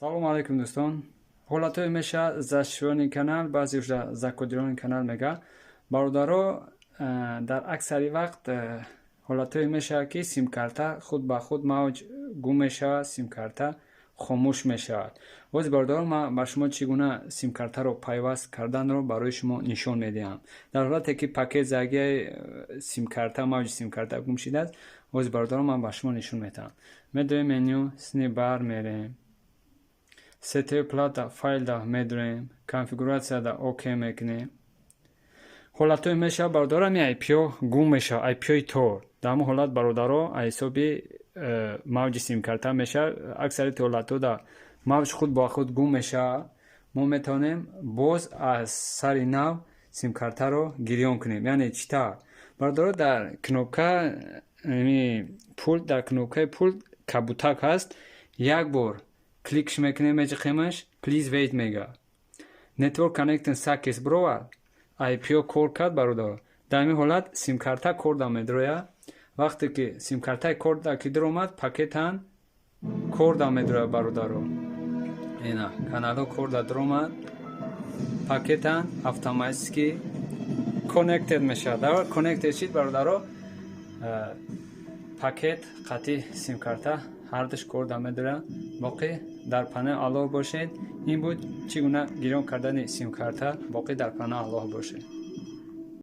салом алейкум дӯстон. ҳолатҳое меша зашёни канал, баъзеша закодирони канал мега. Бародаро дар аксари вақт ҳолатҳое мешавад ки симкарта худ ба худ мавҷ гум мешавад, симкарта хомӯш мешавад. боз бародаро ман ба шумо чӣ гуна симкартаро пайваст карданро барои шумо нишон медиҳам. дар ҳолате ки пакет загияи симкарта мавҷи симкарта гум шидааст, боз бародаро ман ба шумо нишон медиҳам. медоем меню сни бар мерем, сетеи плата файлда медурем, конфигурацияда окей мекунем. ҳолатҳое мешавад бародаро ами IPO гум мешавад, IPO-и тор. дар ҳамон ҳолат бародаро ҳисоби мавҷи симкарта мешавад. аксарияти ҳолатҳода мавҷ худ ба худ гум мешавад. мо метавонем боз аз сари нав симкартаро гирён кунем. яъне чӣ тавр? бародаро дар кнопка пулт, дар кнопкаи пулт кабутак ҳаст. як бор кликш мекунем мечиқемаш, please wait мега. Network connecting success brought. IPO кор кард бародаро. дар ин ҳолат симкарта корда медрояд. вақте ки симкартаи корда ки даромад, пакетан корда медрояд бародаро. ина каналҳо корда даромад, пакетан автоматики connected мешавад. дар connected шид бародаро, пакет қатъи симкарта ҳардуш корда медорад. боқӣ дар панел алоҳ бошед. ин буд чӣ гуна гирён кардани симкарта. боқӣ дар панел алоҳ бошед.